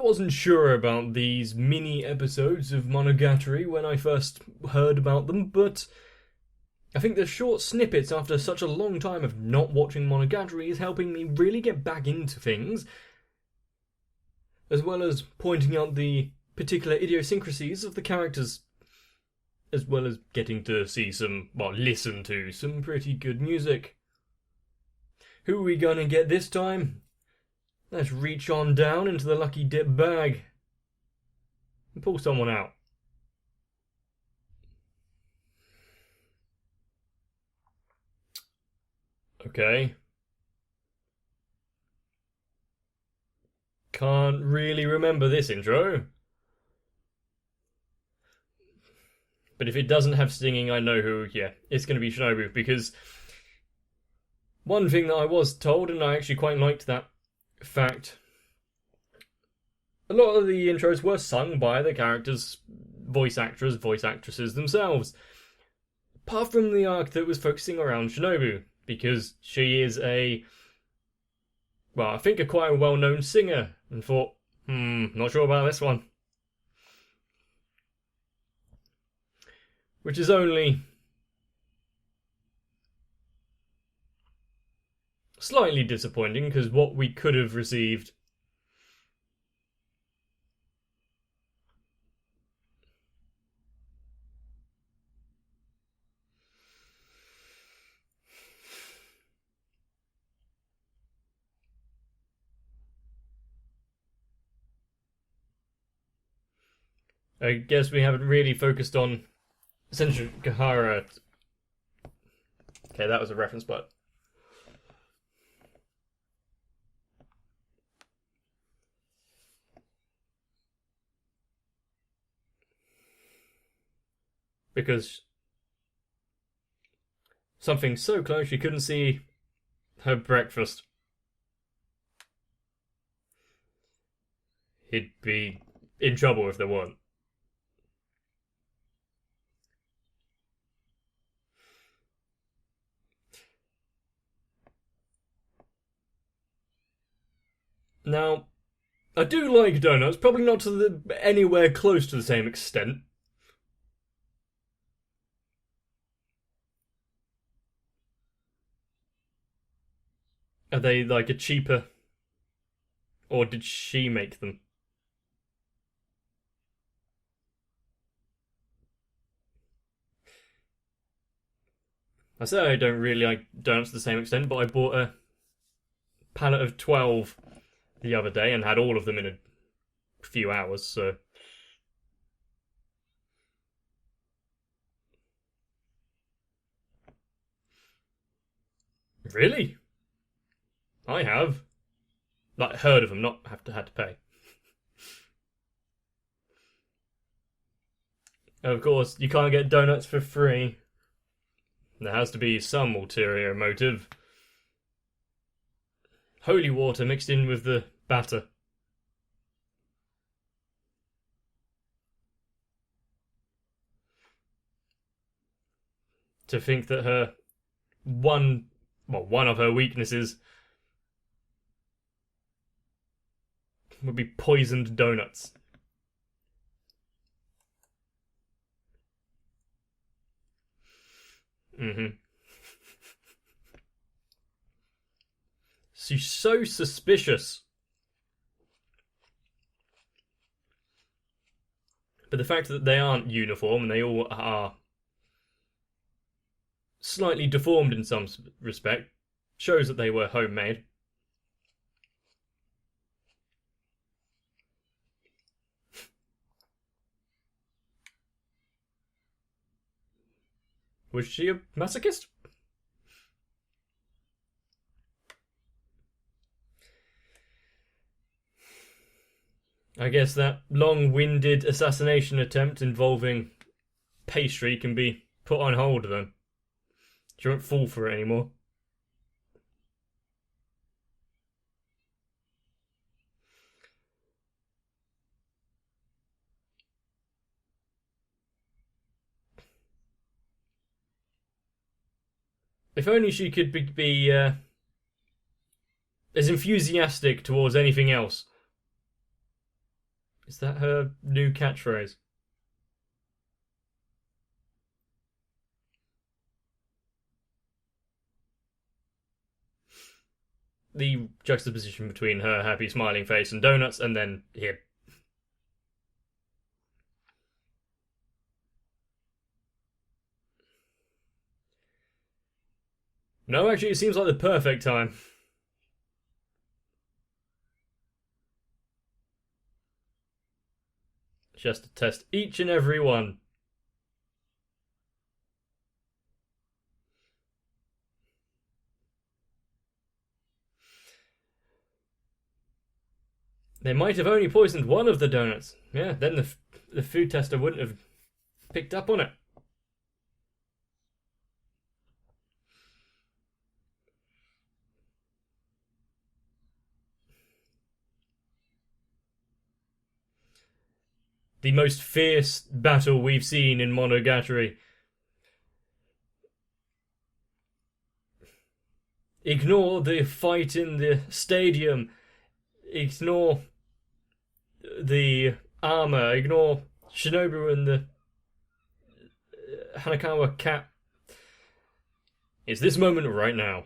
wasn't sure about these mini episodes of Monogatari when I first heard about them, but I think the short snippets after such a long time of not watching Monogatari is helping me really get back into things, as well as pointing out the particular idiosyncrasies of the characters, as well as getting to see listen to some pretty good music. Who are we gonna get this time? Let's reach on down into the lucky dip bag and pull someone out. Okay. Can't really remember this intro. But if it doesn't have singing, I know who, it's going to be Shinobu, because one thing that I was told, and I actually quite liked that fact, a lot of the intros were sung by the characters' voice actresses themselves. Apart from the arc that was focusing around Shinobu, because she is I think a quite well-known singer, and thought, not sure about this one. Which is only slightly disappointing, because what we could have received I guess we haven't really focused on Senju Gahara. Okay, that was a reference, but because something so close she couldn't see her breakfast. He'd be in trouble if there weren't. Now, I do like donuts, probably not to anywhere close to the same extent. Are they like a cheaper, or did she make them? I say I don't really like donuts to the same extent, but I bought a pallet of 12 the other day and had all of them in a few hours, so. Really? I have. Like, heard of them, not had to pay. Of course, you can't get donuts for free. There has to be some ulterior motive. Holy water mixed in with the batter. To think that one of her weaknesses would be poisoned donuts. She's so suspicious. But the fact that they aren't uniform and they all are slightly deformed in some respect shows that they were homemade. Was she a masochist? I guess that long-winded assassination attempt involving pastry can be put on hold then. She won't fall for it anymore. If only she could be as enthusiastic towards anything else. Is that her new catchphrase? The juxtaposition between her happy smiling face and donuts, and then here. No, actually, it seems like the perfect time. Just to test each and every one. They might have only poisoned one of the donuts. Yeah, then the food tester wouldn't have picked up on it. The most fierce battle we've seen in Monogatari. Ignore the fight in the stadium. Ignore the armor. Ignore Shinobu and the Hanakawa cat. It's this moment right now.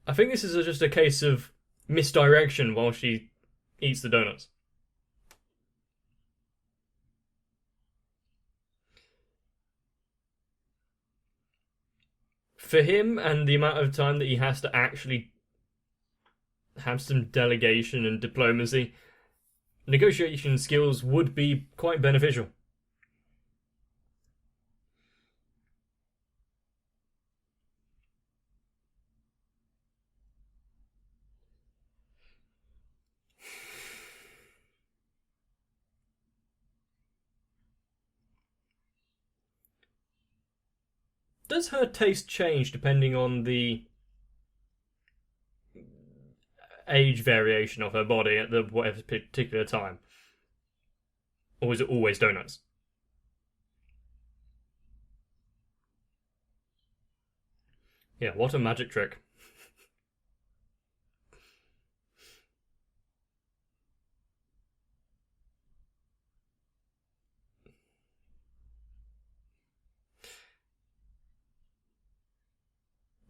I think this is just a case of misdirection while she eats the donuts. For him and the amount of time that he has to actually have some delegation and diplomacy, negotiation skills would be quite beneficial. Does her taste change depending on the age variation of her body at the whatever particular time? Or is it always donuts? Yeah, what a magic trick.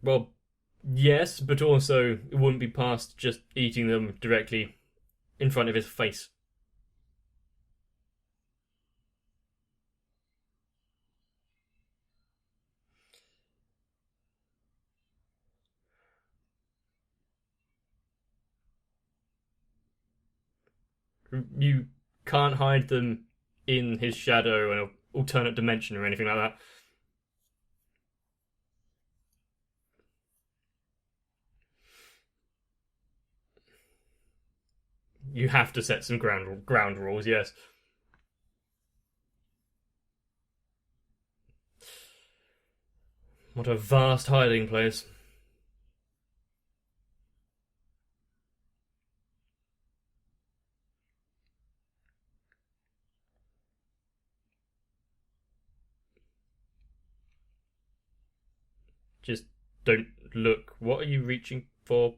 Well, yes, but also it wouldn't be past just eating them directly in front of his face. You can't hide them in his shadow in an alternate dimension or anything like that. You have to set some ground rules, yes. What a vast hiding place. Just don't look. What are you reaching for?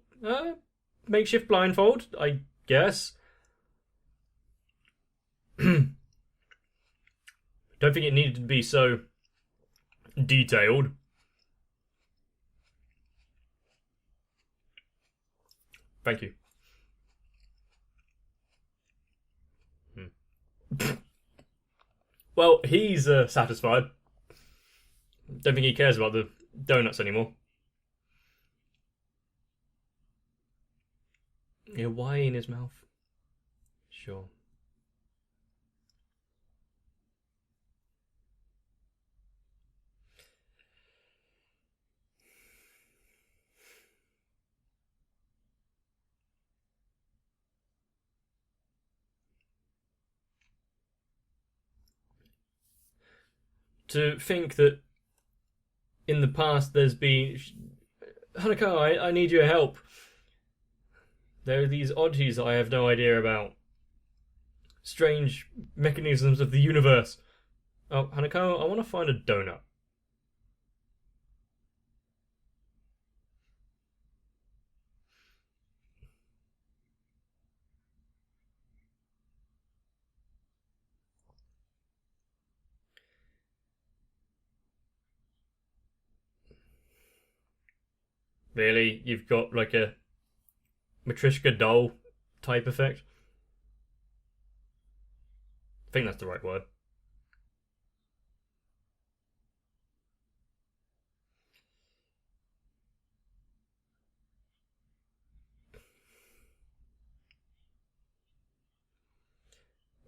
Makeshift blindfold, I guess. Don't think it needed to be so detailed. Thank you. Well, he's satisfied. Don't think he cares about the donuts anymore. Yeah, why in his mouth? Sure. To think that in the past there's been Hanako, I need your help. There are these oddities I have no idea about. strange mechanisms of the universe. Oh, Hanako, I want to find a donut. Really? You've got like a Matryoshka doll type effect? I think that's the right word.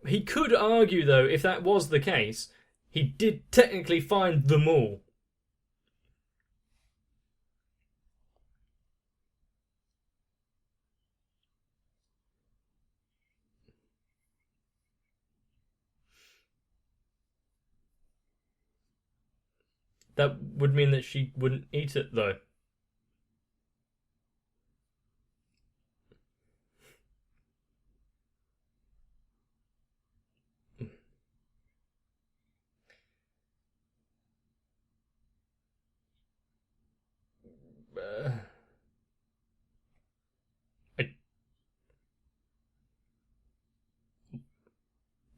He could argue, though, if that was the case, he did technically find them all. That would mean that she wouldn't eat it, though. Uh, I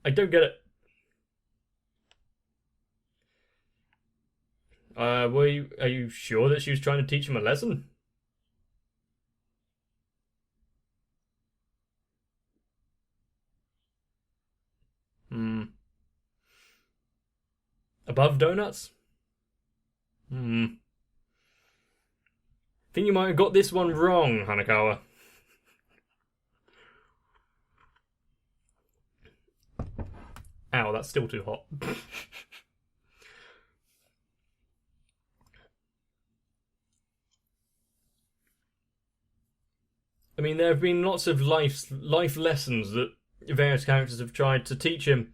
I don't get it. Are you sure that she was trying to teach him a lesson? Hmm. Above donuts? Hmm. Think you might have got this one wrong, Hanakawa. Ow, that's still too hot. I mean, there have been lots of life lessons that various characters have tried to teach him.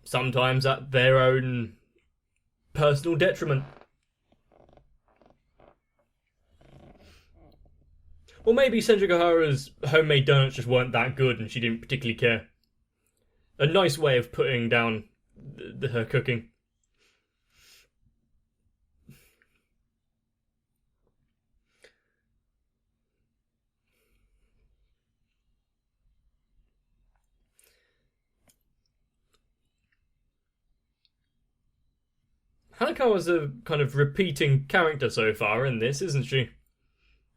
Sometimes at their own personal detriment. Or maybe Senjougahara's homemade donuts just weren't that good and she didn't particularly care. A nice way of putting down her cooking. Hanakawa's a kind of repeating character so far in this, isn't she?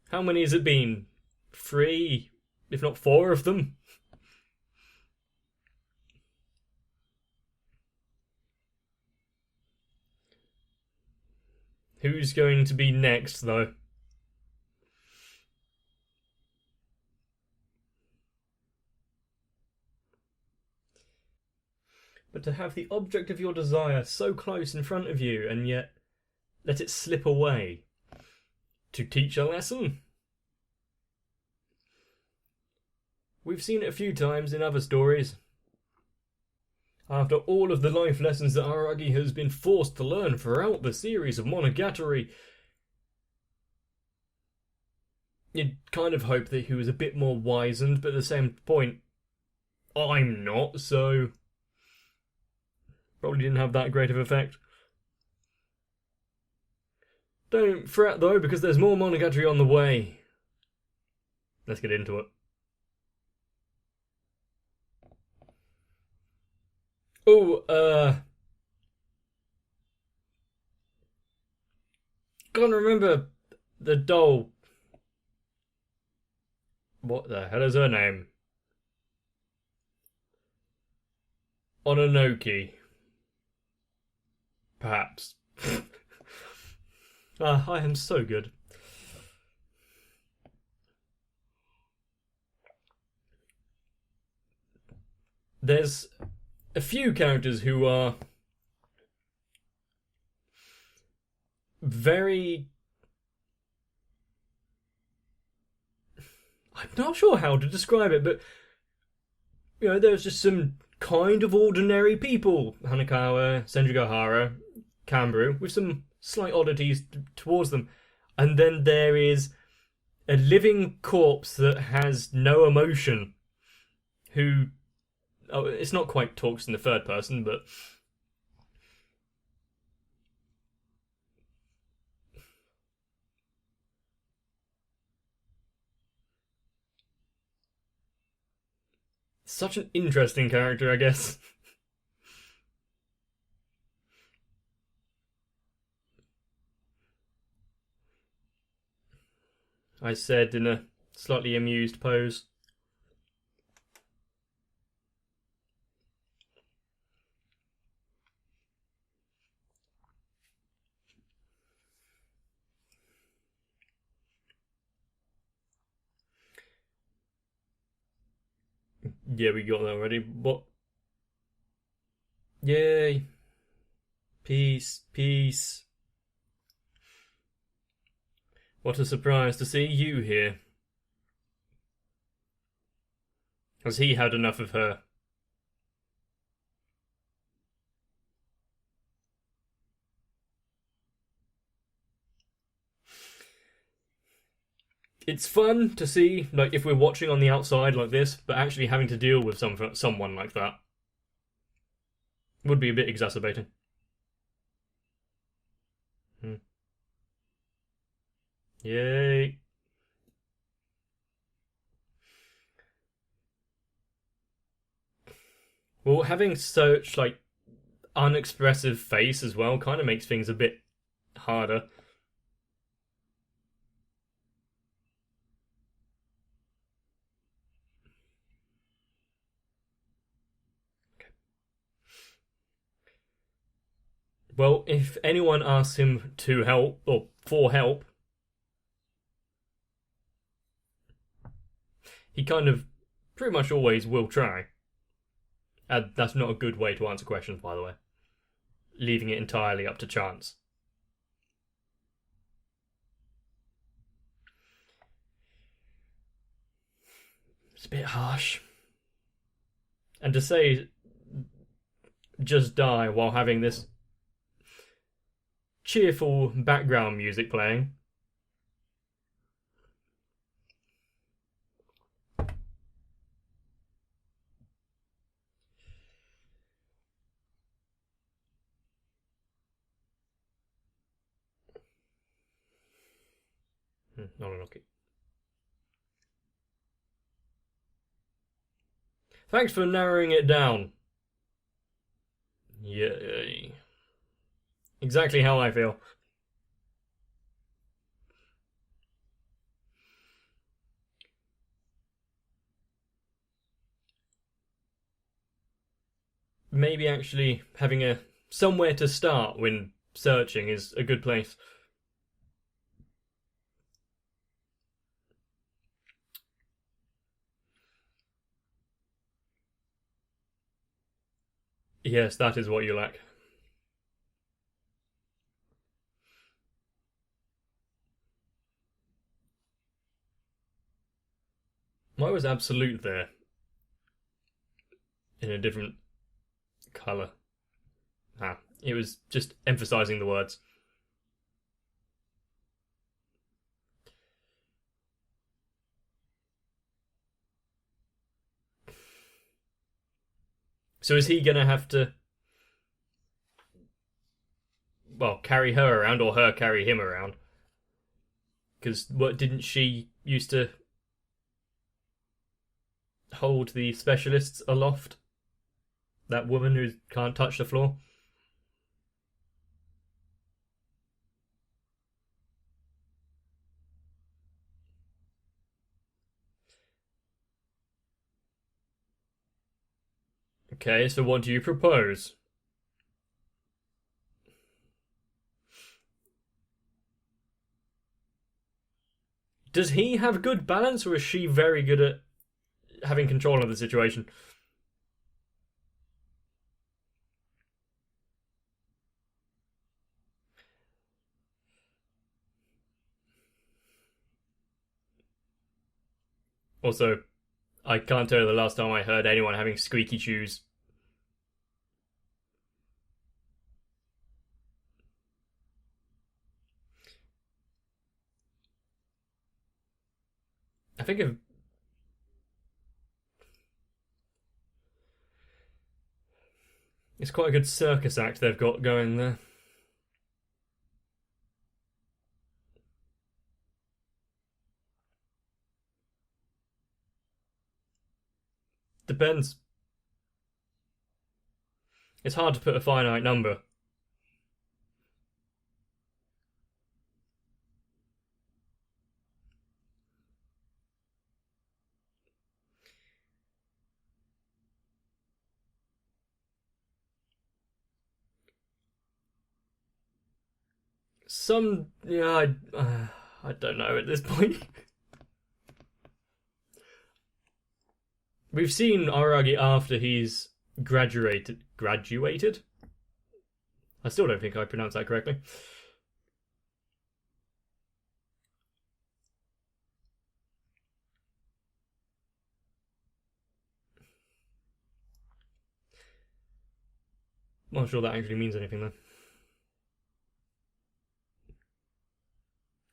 How many has it been? 3, if not 4 of them? Who's going to be next, though? But to have the object of your desire so close in front of you and yet let it slip away to teach a lesson? We've seen it a few times in other stories. After all of the life lessons that Aragi has been forced to learn throughout the series of Monogatari, you'd kind of hope that he was a bit more wizened, but at the same point, I'm not, so probably didn't have that great of effect. Don't fret though, because there's more Monogatari on the way. Let's get into it. Can't remember the doll. What the hell is her name? Ononoki. Perhaps. I am so good. There's a few characters who are very... I'm not sure how to describe it, but you know, there's just some kind of ordinary people. Hanakawa, Senjougahara, Kanbaru, with some slight oddities towards them. And then there is a living corpse that has no emotion, who, oh, it's not quite talks in the third person, but such an interesting character, I guess. I said in a slightly amused pose. Yeah, we got that already. What? Yay. Peace, peace. What a surprise to see you here. Has he had enough of her? It's fun to see, like, if we're watching on the outside like this, but actually having to deal with someone like that would be a bit exacerbating. Yay. Well, having such, like, unexpressive face as well kind of makes things a bit harder. Well, if anyone asks him to help, or for help, he kind of pretty much always will try. And that's not a good way to answer questions, by the way. Leaving it entirely up to chance. It's a bit harsh. And to say just die while having this cheerful background music playing. Not unlucky. Thanks for narrowing it down. Yay. Exactly how I feel. Maybe actually having a somewhere to start when searching is a good place. Yes, that is what you lack. Why was absolute there? In a different colour. It was just emphasising the words. So is he gonna have to, well, carry her around or her carry him around? Because what, didn't she used to hold the specialists aloft? That woman who can't touch the floor? Okay, so what do you propose? Does he have good balance, or is she very good at having control of the situation? Also, I can't tell you the last time I heard anyone having squeaky shoes. I think if it's quite a good circus act they've got going there. Depends. It's hard to put a finite number. I don't know at this point. We've seen Aragi after he's graduated. Graduated? I still don't think I pronounced that correctly. I'm not sure that actually means anything though.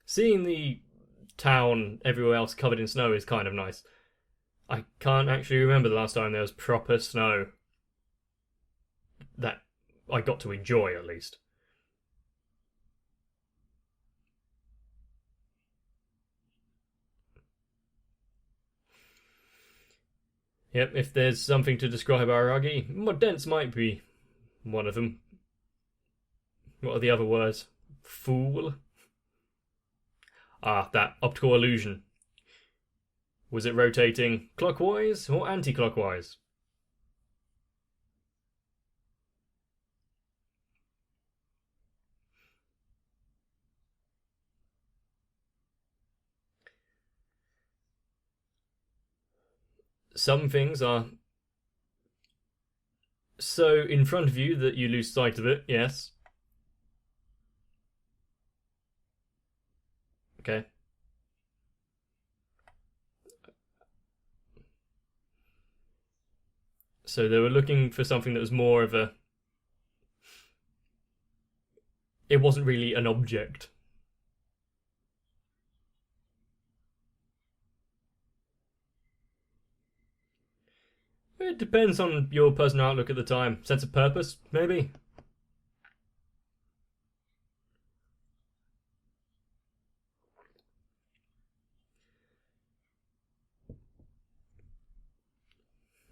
Seeing the town everywhere else covered in snow is kind of nice. I can't actually remember the last time there was proper snow that I got to enjoy, at least. Yep, if there's something to describe Aragi, more dense might be one of them. What are the other words? Fool? Ah, that optical illusion. Was it rotating clockwise or anti-clockwise? Some things are so in front of you that you lose sight of it, yes. Okay. So they were looking for something that was more of a... It wasn't really an object. It depends on your personal outlook at the time. Sense of purpose, maybe?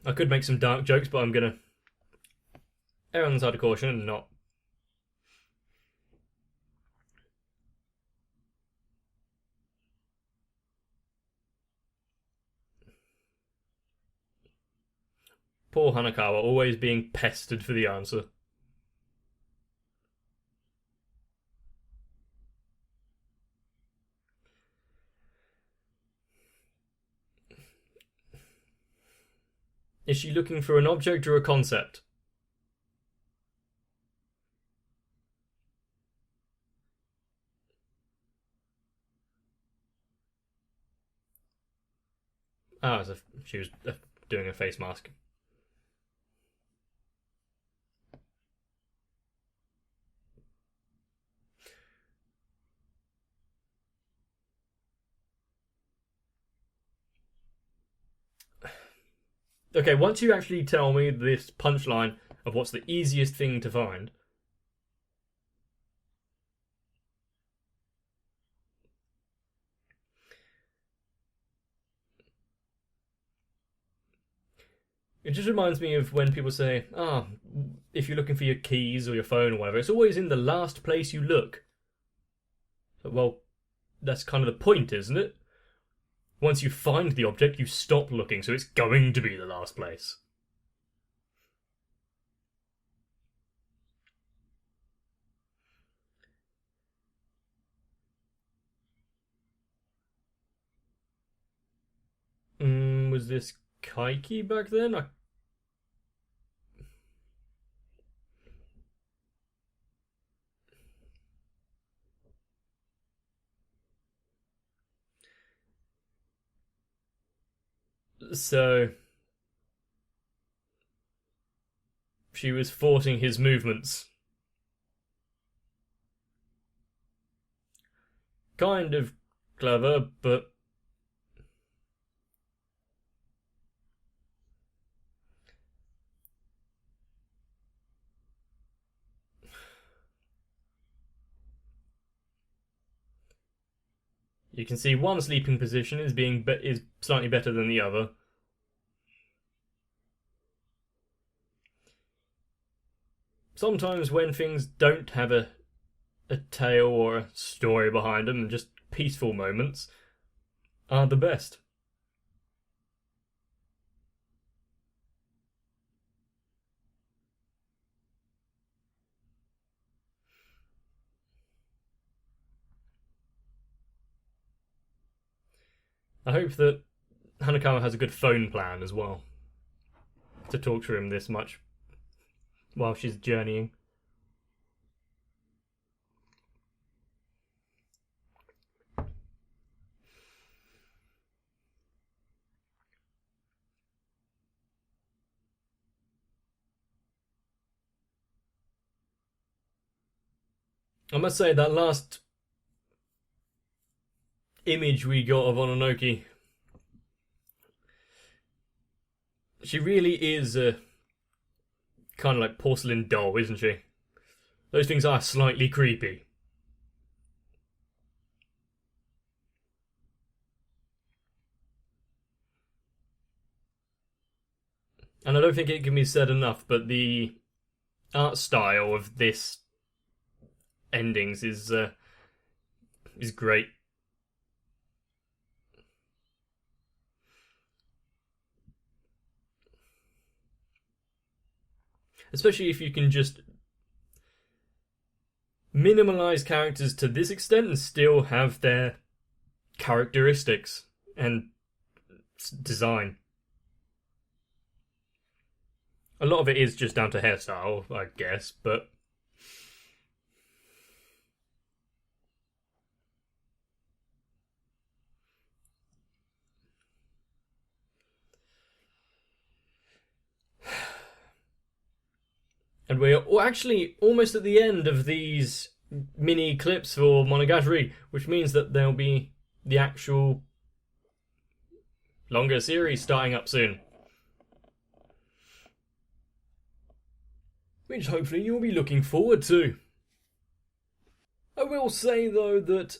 I could make some dark jokes, but I'm gonna err on the side of caution and not. Poor Hanakawa, always being pestered for the answer. Is she looking for an object or a concept? Ah, oh, she was doing a face mask. Okay, once you actually tell me this punchline of what's the easiest thing to find. It just reminds me of when people say, if you're looking for your keys or your phone or whatever, it's always in the last place you look. Well, that's kind of the point, isn't it? Once you find the object, you stop looking, so it's going to be the last place. Was this Kaiki back then? So she was thwarting his movements. Kind of clever, but You can see one sleeping position is slightly better than the other. Sometimes when things don't have a tale or a story behind them, just peaceful moments are the best. I hope that Hanakawa has a good phone plan as well to talk to him this much while she's journeying. I must say that last image we got of Ononoki, she really is a kind of like porcelain doll, isn't she? Those things are slightly creepy. And I don't think it can be said enough, but the art style of this endings is great. Especially if you can just minimalize characters to this extent and still have their characteristics and design. A lot of it is just down to hairstyle, I guess, but and we're actually almost at the end of these mini clips for Monogatari, which means that there'll be the actual longer series starting up soon. Which hopefully you'll be looking forward to. I will say though that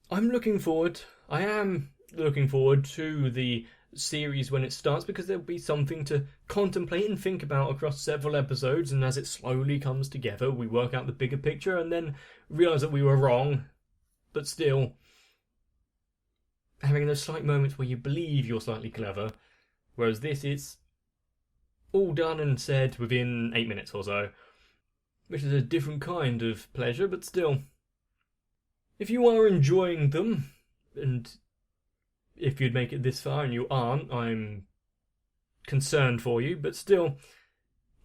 I am looking forward to the series when it starts, because there'll be something to contemplate and think about across several episodes, and as it slowly comes together we work out the bigger picture and then realise that we were wrong, but still having those slight moments where you believe you're slightly clever, whereas this, it's all done and said within 8 minutes or so, which is a different kind of pleasure, but still, if you are enjoying them, and if you'd make it this far and you aren't, I'm concerned for you, but still,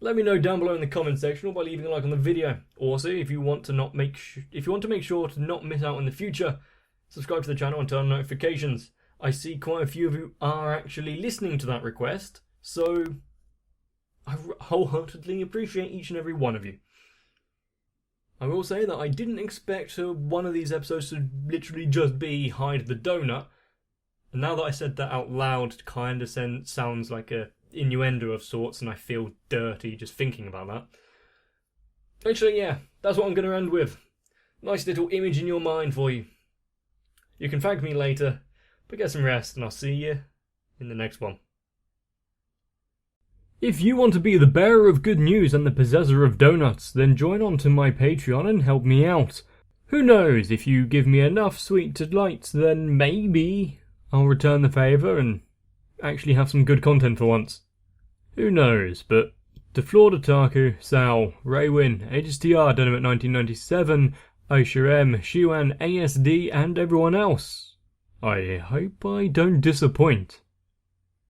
let me know down below in the comment section or by leaving a like on the video. Also, if you want to make sure to not miss out in the future, subscribe to the channel and turn on notifications. I see quite a few of you are actually listening to that request, so I wholeheartedly appreciate each and every one of you. I will say that I didn't expect one of these episodes to literally just be hide the donut. And now that I said that out loud, it kind of sounds like a innuendo of sorts, and I feel dirty just thinking about that. Actually, yeah, that's what I'm going to end with. Nice little image in your mind for you. You can thank me later, but get some rest, and I'll see you in the next one. If you want to be the bearer of good news and the possessor of donuts, then join on to my Patreon and help me out. Who knows, if you give me enough sweet delights, then maybe I'll return the favour and actually have some good content for once. Who knows, but to Floor Otaku, Sal, Raywin, HSTR Dynamite 1997, Aisha M, Shiwan, ASD and everyone else, I hope I don't disappoint.